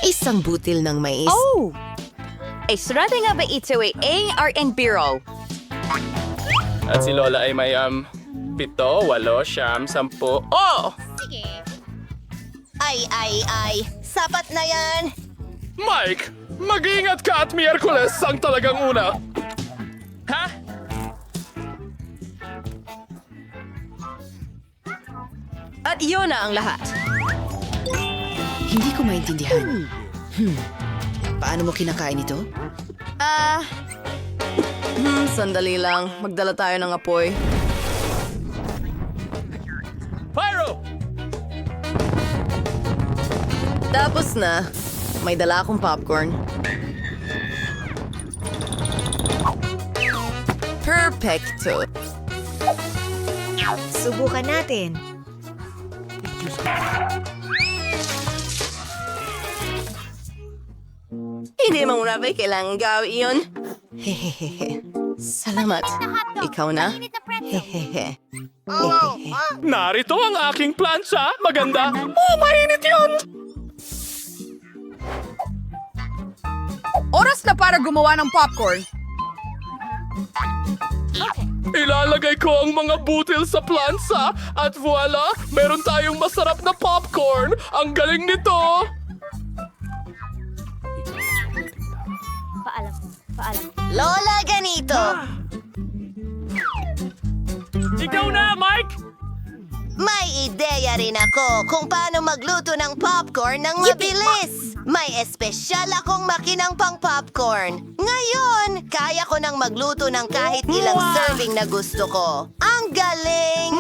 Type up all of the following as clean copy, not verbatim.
Isang butil ng mais. Oh! Ay, sarado nga ba ito ay ARN Bureau? At si Lola ay may 7, 8, 9, 10. Oh! Ay. Sapat na yan. Mike, mag-iingat ka at Miyerkules ang talagang una. Ha? At iyon na ang lahat. Hindi ko maintindihan. Paano mo kinakain ito? Sandali lang. Magdala tayo ng apoy. Pyro! Tapos na. May dala akong popcorn. Perfecto. Subukan natin. Hindi mo muna ba kailangan gawin yun? Hehehe. Salamat. Ikaw na? Hehehe. Narito ang aking plancha. Maganda. Oh, mainit yun! Oras na para gumawa ng popcorn. Ilalagay ko ang mga butil sa plancha at voila, meron tayong masarap na popcorn. Ang galing nito! Lola, ganito. Ikaw na, Mike! May ideya rin ako kung paano magluto ng popcorn ng mabilis. May espesyal akong makinang pang popcorn. Ngayon, kaya ko nang magluto ng kahit ilang serving na gusto ko. Ang galing!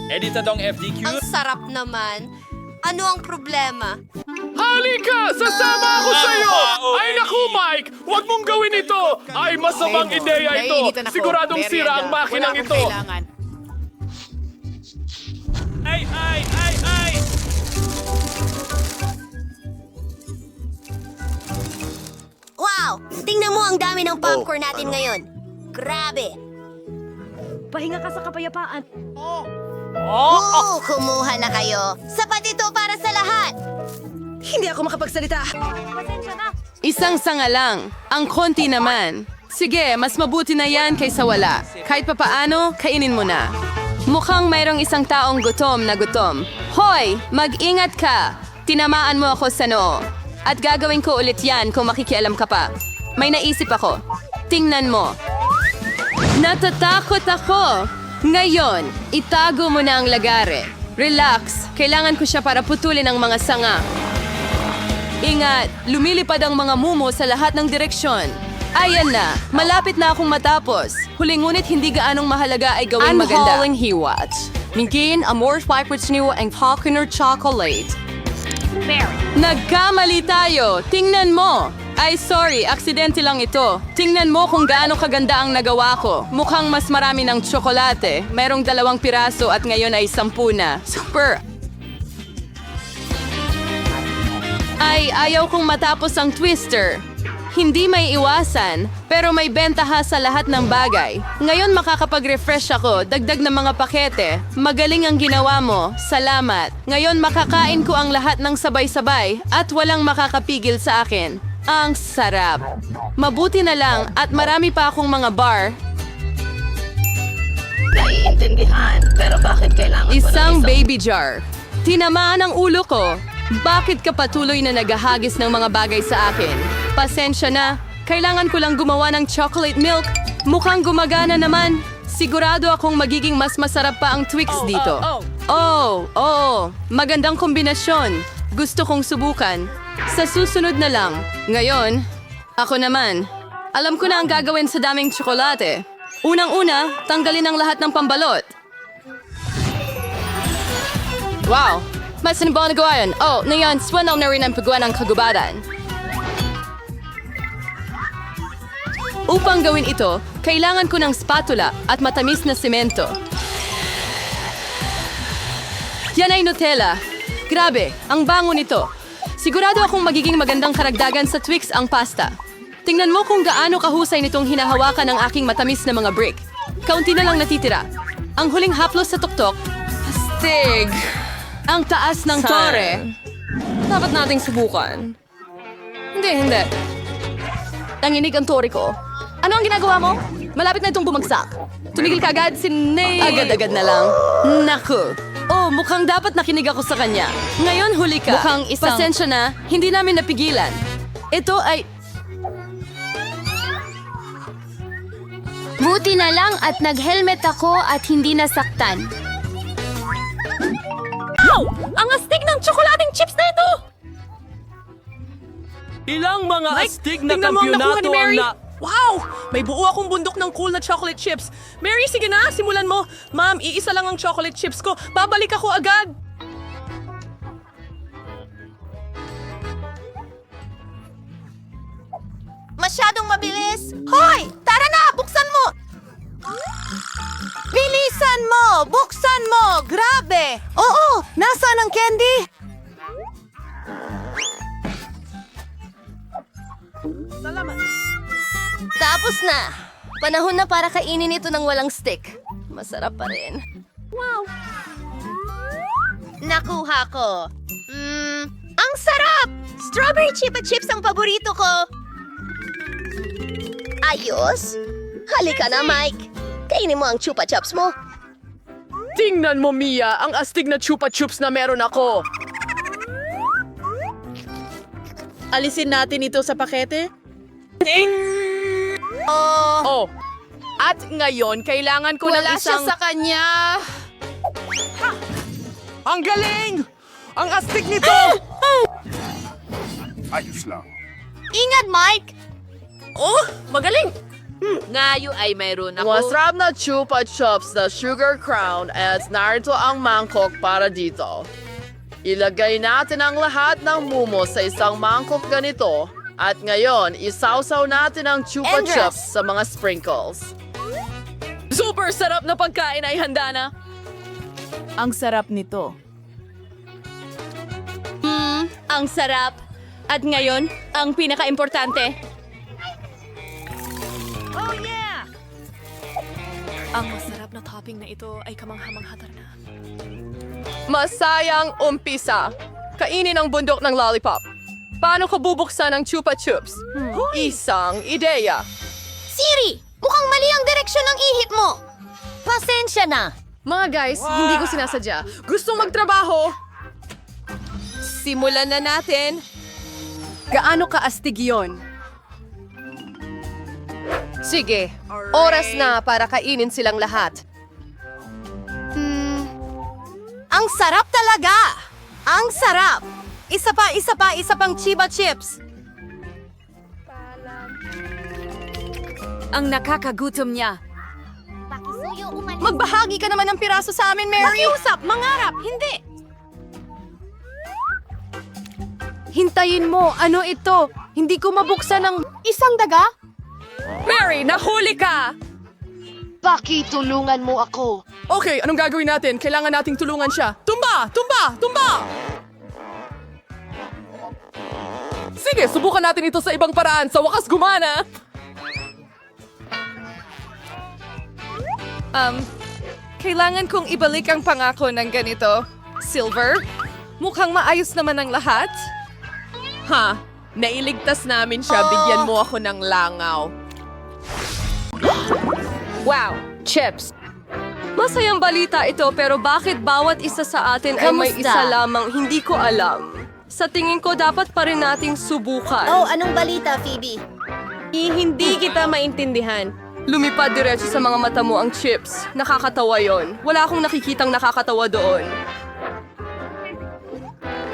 Editadong FDQ. Ang sarap naman. Ano ang problema? Halika! Sasama ako sa'yo! Ay naku, Mike! Huwag mong gawin ito! Ay, masamang ideya ito! Naiinitan ako. Siguradong Merienda. sira ang makinang Wala akong ito! kailangan. Ay! Wow! Tingnan mo ang dami ng popcorn natin ngayon. Grabe! Pahinga ka sa kapayapaan. Oo, kumuha na kayo. Sapat ito para sa lahat. Hindi ako makapagsalita. Isang sanga lang. Ang konti naman. Sige, mas mabuti na yan kaysa wala. Kahit papaano, kainin mo na. Mukhang mayroong isang taong gutom na gutom. Hoy! Mag-ingat ka! Tinamaan mo ako sa noo. At gagawin ko ulit yan kung makikialam ka pa. May naisip ako. Tingnan mo. Natatakot ako! Ngayon, itago mo na ang lagare. Relax, kailangan ko siya para putulin ang mga sanga. Ingat, lumilipad ang mga mumo sa lahat ng direksyon. Ayan na, malapit na akong matapos. Huling ngunit hindi gaanong mahalaga ay gawing maganda. Ang hiwat. Mingin, amor fibrous niyo ang Falconer chocolate. Nagkamali tayo! Tingnan mo! Ay, sorry, aksidente lang ito. Tingnan mo kung gaano kaganda ang nagawa ko. Mukhang mas marami ng tsokolate. Merong 2 piraso at ngayon ay 10 na. Super! Ay, ayaw kong matapos ang twister. Hindi may iwasan, pero may bentaha sa lahat ng bagay. Ngayon makakapag-refresh ako, dagdag ng mga pakete. Magaling ang ginawa mo, salamat. Ngayon makakain ko ang lahat ng sabay-sabay at walang makakapigil sa akin. Ang sarap. Mabuti na lang at marami pa akong mga bar. Naiintindihan, pero bakit kailangan Isang baby jar. Tinamaan ang ulo ko. Bakit ka patuloy na naghahagis ng mga bagay sa akin? Pasensya na. Kailangan ko lang gumawa ng chocolate milk. Mukhang gumagana naman. Sigurado akong magiging mas masarap pa ang Twix dito. Oh. Magandang kombinasyon. Gusto kong subukan. Sa susunod na lang. Ngayon, ako naman. Alam ko na ang gagawin sa daming tsokolate. Unang-una, tanggalin ang lahat ng pambalot. Wow! Mas ano ba nagawa yun? Oh, ngayon, swanaw na rin ang paggawa ng kagubatan. Upang gawin ito, kailangan ko ng spatula at matamis na semento. Yan ay Nutella. Grabe, ang bango nito. Sigurado akong magiging magandang karagdagan sa Twix ang pasta. Tingnan mo kung gaano kahusay nitong hinahawakan ng aking matamis na mga brick. Kaunti na lang natitira. Ang huling haplos sa tuktok. astig! Ang taas ng tore. Dapat nating subukan. Hindi. Nanginig ang tore ko. Ano ang ginagawa mo? Malapit na itong bumagsak. Tumigil ka agad, Agad-agad na lang. Naku. Oh, mukhang dapat nakinig ako sa kanya. Ngayon huli ka. Mukhang isang- Pasensya na, hindi namin napigilan. Ito ay... Buti na lang at nag-helmet ako at hindi nasaktan. Ang astig ng tsokolating chips na ito! Ilang mga astig na tingnan mo ang nakuha kampyonato ni ang Mary. na... Wow! May buo akong bundok ng cool na chocolate chips. Mary, sige na, simulan mo. Ma'am, iisa lang ang chocolate chips ko. Babalik ako agad. Masyadong mabilis. Hoy! Tara na! Buksan mo! Bilisan mo! Buksan mo! Grabe! Oo! Nasaan ang candy? Tapos na! Panahon na para kainin ito ng walang stick. Masarap pa rin. Wow! Nakuha ko. Ang sarap! Strawberry Chupa Chips ang paborito ko. Ayos? Halika na, Mike. Kainin mo ang Chupa Chups mo. Tingnan mo, Mia, ang astig na chupa chups na meron ako. Alisin natin ito sa pakete. Oh, at ngayon, kailangan ko ng Wala siya isang... sa kanya. Ang galing! Ang astig nito! Ingat, Mike! Oh, magaling! Ngayon ay mayroon ako. Masarap na chupa chups na sugar crown at narito ang mangkok para dito. Ilagay natin ang lahat ng mumo sa isang mangkok ganito at ngayon isawsaw natin ang chupa Andres! chups sa mga sprinkles. Super sarap na pagkain ay handa na. Ang sarap nito. Ang sarap. At ngayon, ang pinaka-importante. Ang masarap na topping na ito ay kamangha-manghatar na. Masayang umpisa. Kainin ang bundok ng lollipop. Paano ko bubuksan ang chupa chups? Isang ideya. Siri! Mukhang mali ang direksyon ng ihip mo. Pasensya na. Mga guys, hindi ko sinasadya. Gustong magtrabaho. Simulan na natin. Gaano kaastig yon? Sige, oras na para kainin silang lahat. Ang sarap talaga! Ang sarap! Isa pang Chiba Chips. Ang nakakagutom niya. Magbahagi ka naman ng piraso sa amin, Mary! Makiusap, mangarap, hindi! Hintayin mo, ano ito? Hindi ko mabuksan ang isang daga? Mary, nahuli ka! Pakitulungan mo ako. Okay, anong gagawin natin? Kailangan nating tulungan siya. Tumba! Tumba! Tumba! Sige, subukan natin ito sa ibang paraan. Sa wakas gumana! Kailangan kong ibalik ang pangako ng ganito. Silver, mukhang maayos naman ang lahat. Ha? Nailigtas namin siya. Bigyan mo ako ng langaw. Wow, chips. Masayang balita ito pero bakit bawat isa sa atin ay may Kamusta? isa lamang hindi ko alam. Sa tingin ko dapat pa rin nating subukan. Oh, anong balita, Phoebe? Hindi kita maintindihan. Lumipad diretso sa mga mata mo ang chips. Nakakatawa yon. Wala akong nakikitang nakakatawa doon.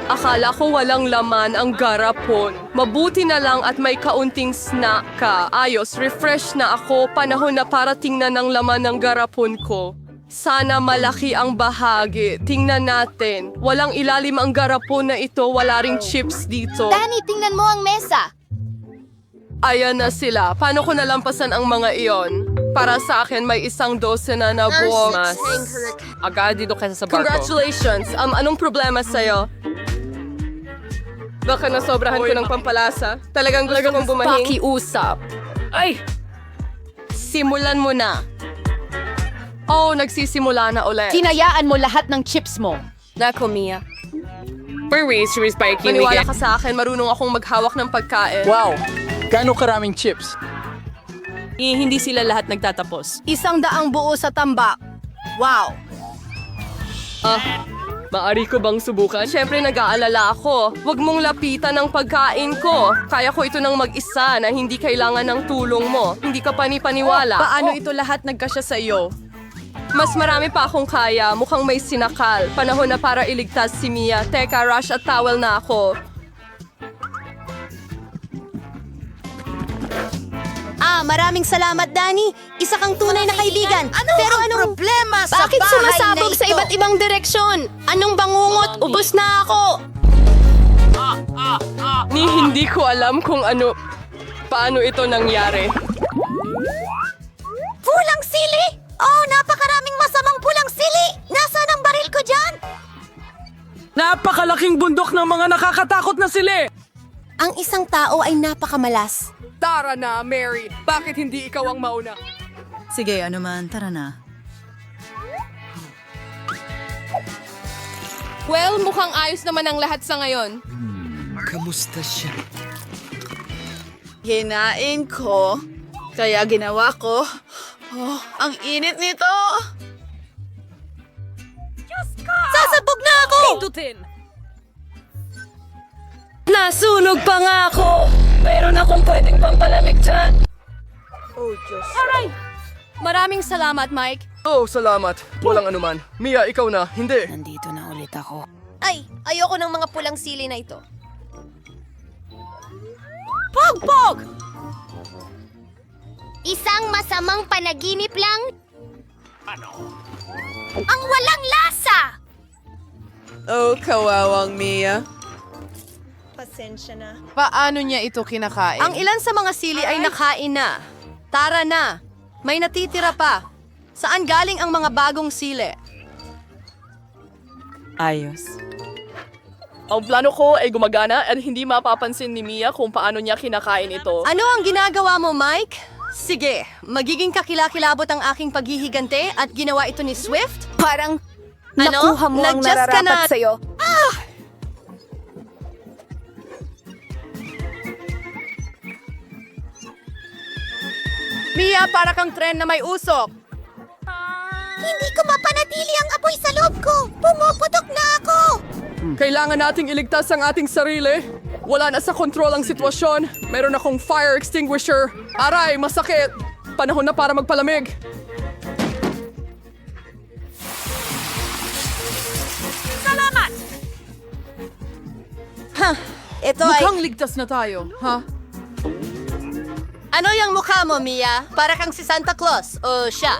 Akala ko walang laman ang garapon. Mabuti na lang at may kaunting snack ka. Ayos, refresh na ako. Panahon na para tingnan ang laman ng garapon ko. Sana malaki ang bahagi. Tingnan natin. Walang ilalim ang garapon na ito. Wala ring chips dito. Danny, tingnan mo ang mesa. Ayan na sila. Paano ko nalampasan ang mga iyon? Para sa akin, may 12 na buwok. Agad dito kaysa sa barko. Congratulations! Anong problema sa'yo? Baka nasobrahan ko ng pampalasa. Talagang gusto kong bumahing. Pakiusap. Ay! Simulan mo na. Oh, nagsisimula na ulit. Hinayaan mo lahat ng chips mo. Nako, Mia. Maniwala ka sa akin, marunong akong maghawak ng pagkain. Wow! Gaano karaming chips? Hindi sila lahat nagtatapos. 100 buo sa tambak. Wow! Maari ko bang subukan? Siyempre nag-aalala ako. Huwag mong lapitan ang pagkain ko. Kaya ko ito ng mag-isa na hindi kailangan ng tulong mo. Hindi ka panipaniwala. Paano ito lahat nagkasya sa iyo? Mas marami pa akong kaya. Mukhang may sinakal. Panahon na para iligtas si Mia. Teka, rush at towel na ako. Maraming salamat, Danny. Isa kang tunay na kaibigan. Pero anong problema sa Bakit bahay sumasabog na sa ito? iba't ibang direksyon? Anong bangungot? Ubus na ako. Hindi ko alam kung paano ito nangyari. Pulang sili! Oh, napakaraming masamang pulang sili! Nasaan ang baril ko dyan? Napakalaking bundok ng mga nakakatakot na sili! Ang isang tao ay napakamalas. Tara na, Mary. Bakit hindi ikaw ang mauna? Sige, ano man, tara na. Well, mukhang ayos naman ang lahat sa ngayon. Kamusta siya? Hinain ko, kaya ginawa ko. Oh, ang init nito! Sasabog na ako! Nasunog pa nga ako! Meron akong pwedeng pampalamig dyan. Maraming salamat, Mike. Oh, salamat. Walang anuman. Mia, ikaw na. Hindi. Nandito na ulit ako. Ay, ayoko ng mga pulang sili na ito. Pog! Isang masamang panaginip lang? Ang walang lasa! Oh, kawawang Mia. Paano niya ito kinakain? Ang ilan sa mga sili ay nakain na. Tara na. May natitira pa. Saan galing ang mga bagong sili? Ayos. Ang plano ko ay gumagana at hindi mapapansin ni Mia kung paano niya kinakain ito. Ano ang ginagawa mo, Mike? Sige, magiging kakilakilabot ang aking paghihigante at ginawa ito ni Swift? Parang Nakuha mo ang nararapat sa'yo. Mia, para kang tren na may usok. Hindi ko mapanatili ang apoy sa loob ko! Pumuputok na ako! Kailangan nating iligtas ang ating sarili. Wala na sa kontrol ang sitwasyon. Meron akong fire extinguisher. Aray, masakit. Panahon na para magpalamig. Ito Mukhang ligtas na tayo, ha? Ano yung mukha mo, Mia? Para kang si Santa Claus o siya?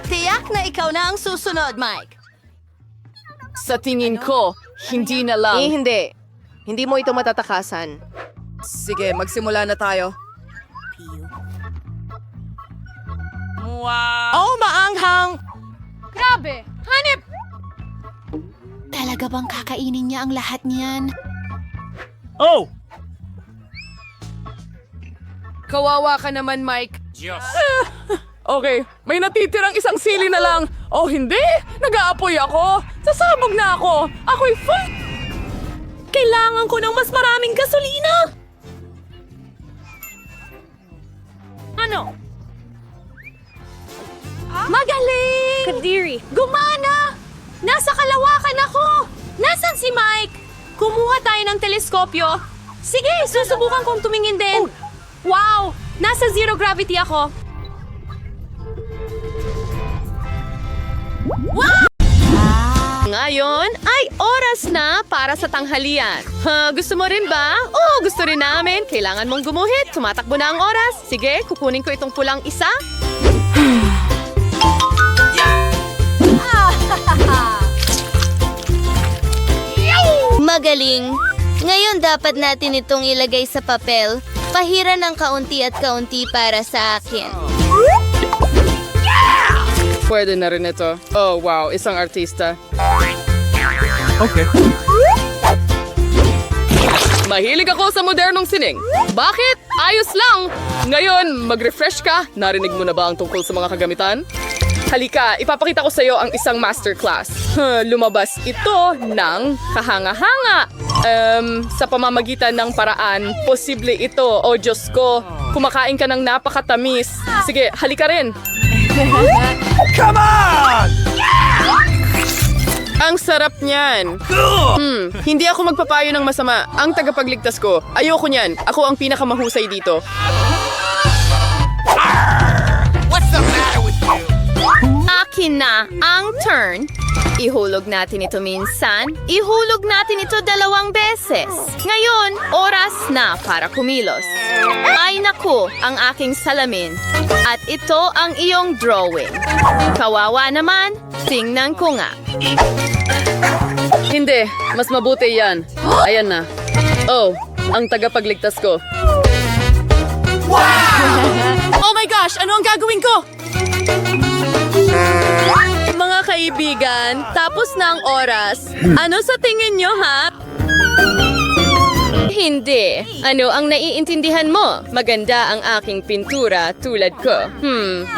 Tiyak na ikaw na ang susunod, Mike. Sa tingin ko, hindi na lang. Hindi. Hindi mo ito matatakasan. Sige, magsimula na tayo. Oh, maanghang! Grabe! Hanip! Talaga bang kakainin niya ang lahat niyan? Oh! Kawawa ka naman, Mike. Okay, may natitirang isang sili na lang. Oh, hindi! Nag-aapoy ako! Sasabog na ako! Ako'y full! Kailangan ko ng mas maraming gasolina! Ano? Magaling! Kadiri. Gumana! Nasa kalawakan ako! Nasaan si Mike? Kumuha tayo ng teleskopyo. Sige, susubukan kong tumingin din. Wow! Nasa zero gravity ako. Ngayon ay oras na para sa tanghalian. Gusto mo rin ba? Oo, gusto rin namin. Kailangan mong gumuhit. Tumatakbo na ang oras. Sige, kukunin ko itong pulang isa. Magaling! Ngayon dapat natin itong ilagay sa papel. Pahira ng kaunti at kaunti para sa akin. Pwede na rin ito. Oh, wow. Isang artista. Okay. Mahilig ako sa modernong sining. Bakit? Ayos lang! Ngayon, mag-refresh ka. Narinig mo na ba ang tungkol sa mga kagamitan? Halika, ipapakita ko sa iyo ang isang masterclass. Lumabas ito ng kahanga-hanga. Sa pamamagitan ng paraan, posible ito. O Diyos ko, kumakain ka ng napakatamis. Sige, halika rin. Come on! Ang sarap niyan. Hindi ako magpapayo ng masama. Ang tagapagligtas ko. Ayoko niyan. Ako ang pinakamahusay dito. Akin na ang turn. Ihulog natin ito minsan. Ihulog natin ito 2 beses. Ngayon, oras na para kumilos. Ay naku, ang aking salamin. At ito ang iyong drawing. Kawawa naman, tingnan ko nga. Hindi. Mas mabuti yan. Ayan na. Oh, ang tagapagligtas ko. Oh my gosh! Ano ang gagawin ko? Mga kaibigan, tapos na ang oras. Ano sa tingin nyo, ha? Hindi. Ano ang naiintindihan mo? Maganda ang aking pintura tulad ko.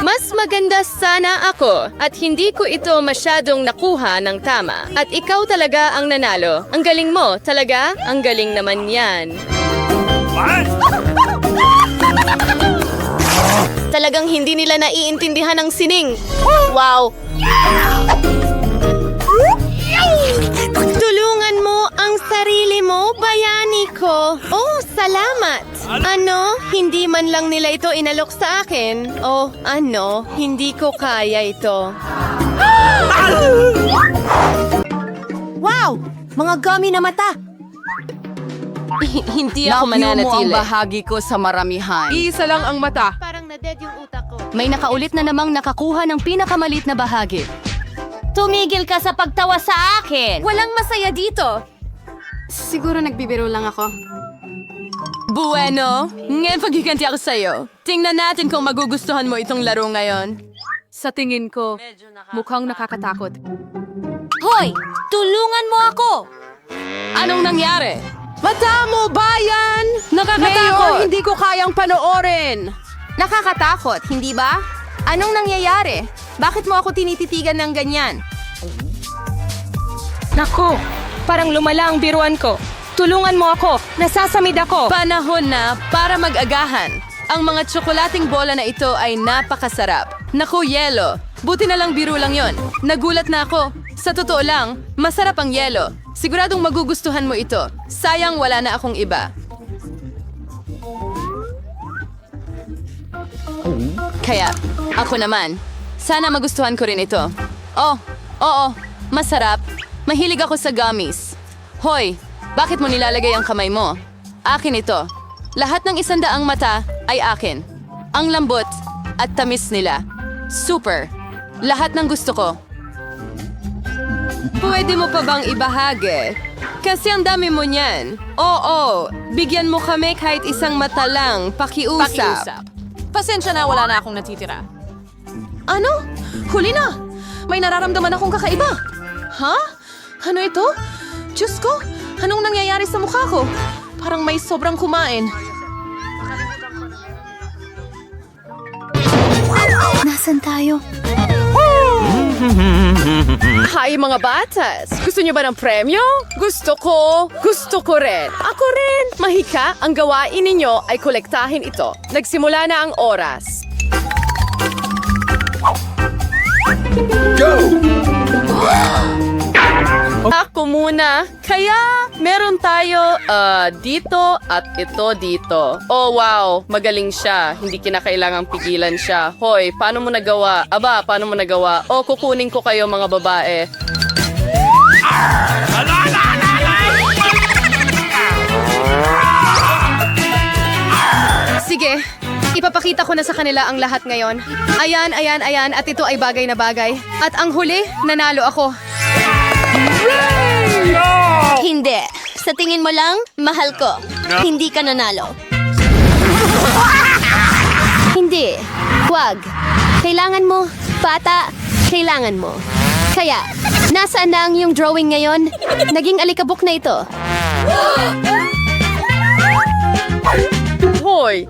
Mas maganda sana ako at hindi ko ito masyadong nakuha ng tama. At ikaw talaga ang nanalo. Ang galing mo, talaga? Ang galing naman yan. Talagang hindi nila naiintindihan ang sining. Wow! Tulungan mo ang sarili mo, bayani ko. Oh, salamat. Ano? Hindi man lang nila ito inalok sa akin. Oh, ano? Hindi ko kaya ito. Wow! Mga gummy na mata! Hindi ako mananatili. bahagi ko sa maramihan. Iisa lang ang mata. Parang na-dead yung utak ko. May nakaulit na namang nakakuha ng pinakamalit na bahagi. Tumigil ka sa pagtawa sa akin! Walang masaya dito. Siguro nagbibiro lang ako. Bueno, ngayon paghiganti ako sa'yo. Tingnan natin kung magugustuhan mo itong laro ngayon. Sa tingin ko, mukhang nakakatakot. Hoy, tulungan mo ako. Anong nangyari? Mata mo, bayan! Nakakatakot! hindi ko kayang panoorin! Nakakatakot, hindi ba? Anong nangyayari? Bakit mo ako tinititigan ng ganyan? Nako, parang lumala ang biruan ko. Tulungan mo ako, nasasamid ako. Panahon na para mag-agahan. Ang mga tsokolating bola na ito ay napakasarap. Naku, yelo. Buti na lang biro lang yon. Nagulat na ako. Sa totoo lang, masarap ang yelo. Siguradong magugustuhan mo ito. Sayang wala na akong iba. Kaya, ako naman. Sana magustuhan ko rin ito. Oh, oo, masarap. Mahilig ako sa gummies. Hoy, bakit mo nilalagay ang kamay mo? Akin ito. Lahat ng 100 mata ay akin. Ang lambot at tamis nila. Super. Lahat ng gusto ko. Pwede mo pa bang ibahagi? Kasi ang dami mo niyan. Oo, bigyan mo kami kahit 1 mata lang. Pakiusap. Pasensya na, wala na akong natitira. Ano? Huli na! May nararamdaman akong kakaiba. Ha? Ano ito? Diyos ko, anong nangyayari sa mukha ko? Parang may sobrang kumain. Nasaan tayo? Hi mga batas! Gusto niyo ba ng premyo? Gusto ko! Gusto ko rin! Ako rin! Mahika, ang gawain ninyo ay kolektahin ito. Nagsimula na ang oras. Ako muna. Kaya, meron tayo dito at ito dito. Oh wow, magaling siya. Hindi kinakailangang pigilan siya. Hoy, paano mo nagawa? Aba, paano mo nagawa? Oh, kukunin ko kayo mga babae. Sige, ipapakita ko na sa kanila ang lahat ngayon. Ayan, ayan, ayan, at ito ay bagay na bagay. At ang huli, nanalo ako. Hindi. Sa tingin mo lang, mahal ko. Hindi ka nanalo. Hindi. Huwag. Kailangan mo. Bata, kailangan mo. Kaya, nasaan na ang iyong drawing ngayon? Naging alikabok na ito. Hoy,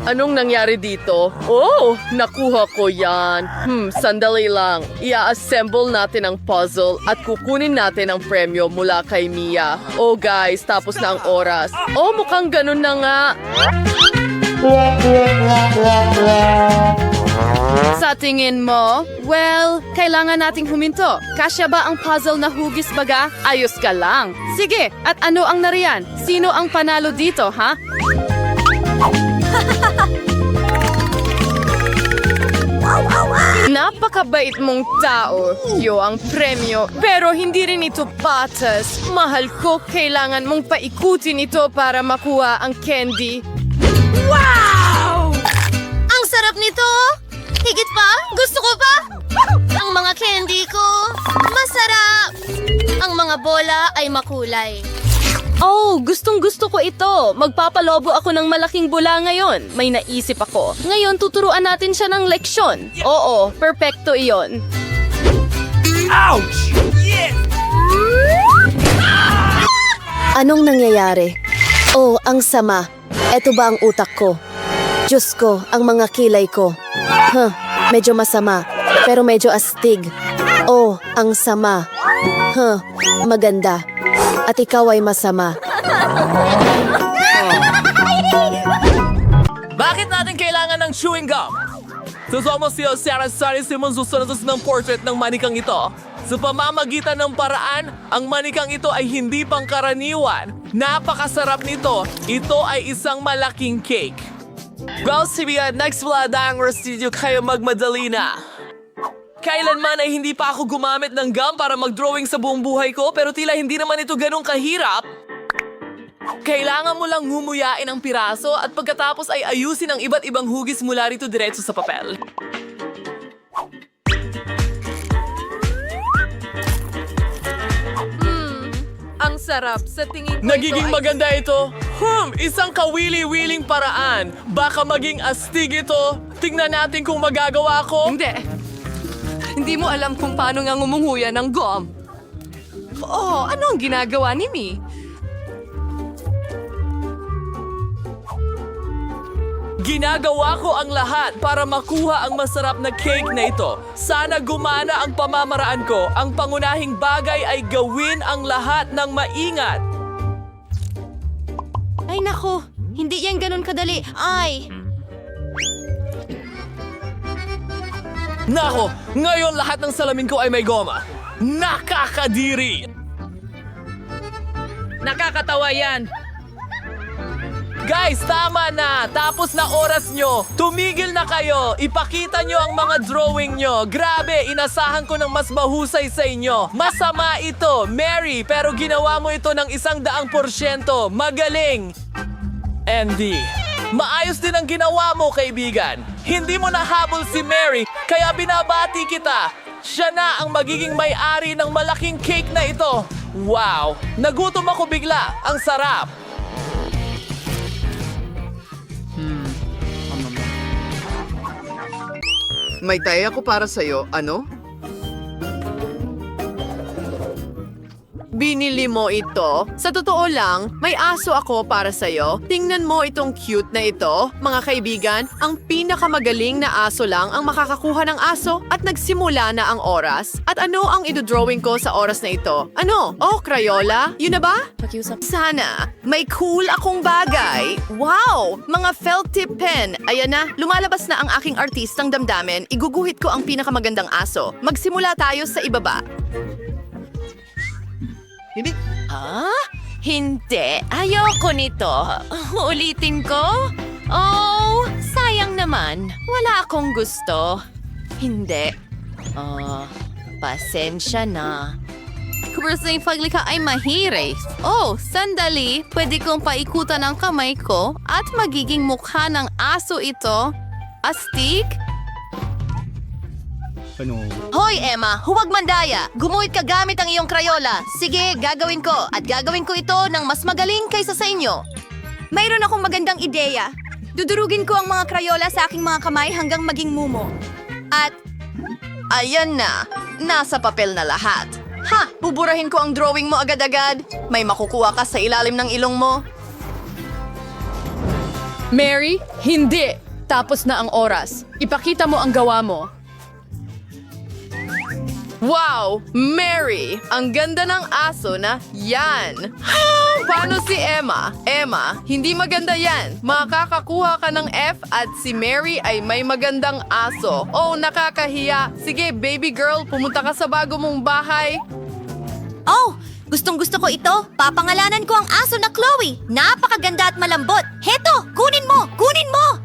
anong nangyari dito? Oh, nakuha ko yan. Sandali lang. Ia-assemble natin ang puzzle at kukunin natin ang premyo mula kay Mia. Oh guys, tapos na ang oras. Oh, mukhang ganun na nga. Sa tingin mo? Well, kailangan nating huminto. Kasya ba ang puzzle na hugis baga? Ayos ka lang. Sige, at ano ang nariyan? Sino ang panalo dito, ha? Napakabait mong tao. Yo ang premyo. Pero hindi rin ito patas. Mahal ko, kailangan mong paikutin ito para makuha ang candy. Ang sarap nito! Higit pa? Gusto ko pa? Ang mga candy ko, masarap! Ang mga bola ay makulay. Oh, gustong-gusto ko ito. Magpapalobo ako ng malaking bula ngayon. May naisip ako. Ngayon, tuturuan natin siya ng leksyon. Oo, perpekto iyon. Ouch! Yeah! Anong nangyayari? Oh, ang sama. Eto ba ang utak ko? Diyos ko, ang mga kilay ko. Medyo masama, pero medyo astig. Oh, ang sama. Maganda. At ikaw ay masama. Bakit natin kailangan ng chewing gum? Susama siya Sarah Sari Simon susunatos ng portrait ng manikang ito. Sa pamamagitan ng paraan, ang manikang ito ay hindi pangkaraniwan. Napakasarap nito. Ito ay isang malaking cake. Well, sibiyan, next wala ang studio kayo magmadali na. Kailanman ay hindi pa ako gumamit ng gum para mag-drawing sa buong buhay ko, pero tila hindi naman ito ganong kahirap. Kailangan mo lang humuyain ang piraso at pagkatapos ay ayusin ang iba't ibang hugis mula rito diretso sa papel. Ang sarap sa tingin ko. Nagiging maganda ito. Isang kawili-wiling paraan. Baka maging astig ito. Tingnan natin kung magagawa ko. Hindi mo alam kung paano nga ngumunguya ng gum. Oh, ano ang ginagawa ni Mi? Ginagawa ko ang lahat para makuha ang masarap na cake na ito. Sana gumana ang pamamaraan ko. Ang pangunahing bagay ay gawin ang lahat ng maingat. Ay nako, hindi yan ganun kadali. Ay! Nako, ngayon lahat ng salamin ko ay may goma. Nakakadiri! Nakakatawa yan. Guys, tama na! Tapos na oras nyo! Tumigil na kayo! Ipakita nyo ang mga drawing nyo! Grabe, inasahan ko ng mas mahusay sa inyo! Masama ito, Mary, pero ginawa mo ito ng 100%! Magaling! Andy, maayos din ang ginawa mo, kaibigan! Hindi mo nahabol si Mary, kaya binabati kita! Siya na ang magiging may-ari ng malaking cake na ito! Wow! Nagutom ako bigla! Ang sarap! May taya ako para sa'yo. Ano? Binili mo ito? Sa totoo lang, may aso ako para sa'yo. Tingnan mo itong cute na ito. Mga kaibigan, ang pinakamagaling na aso lang ang makakakuha ng aso at nagsimula na ang oras. At ano ang idodrawing ko sa oras na ito? Ano? Oh, Crayola? Yun na ba? Sana. May cool akong bagay. Wow! Mga felt tip pen. Ayan na, lumalabas na ang aking artistang damdamin. Iguguhit ko ang pinakamagandang aso. Magsimula tayo sa ibaba. Hindi. Hindi. Ayoko nito. Ulitin ko? Oh, sayang naman. Wala akong gusto. Hindi. Pasensya na. Kasi yung paglikha ay mahirap. Oh, sandali. Pwede kong paikutan ang kamay ko at magiging mukha ng aso ito. Astig? Hoy, Emma! Huwag mandaya! Gumuhit ka gamit ang iyong Crayola. Sige, gagawin ko. At gagawin ko ito ng mas magaling kaysa sa inyo. Mayroon akong magandang ideya. Dudurugin ko ang mga Crayola sa aking mga kamay hanggang maging mumo. At Ayan na. Nasa papel na lahat. Buburahin ko ang drawing mo agad-agad. May makukuha ka sa ilalim ng ilong mo. Mary, hindi! Tapos na ang oras. Ipakita mo ang gawa mo. Wow! Mary! Ang ganda ng aso na yan! Paano si Emma? Emma, hindi maganda yan. Makakakuha ka ng F at si Mary ay may magandang aso. Oh, nakakahiya. Sige, baby girl, pumunta ka sa bago mong bahay. Oh, gustong-gusto ko ito. Papangalanan ko ang aso na Chloe. Napakaganda at malambot. Heto, kunin mo! Kunin mo!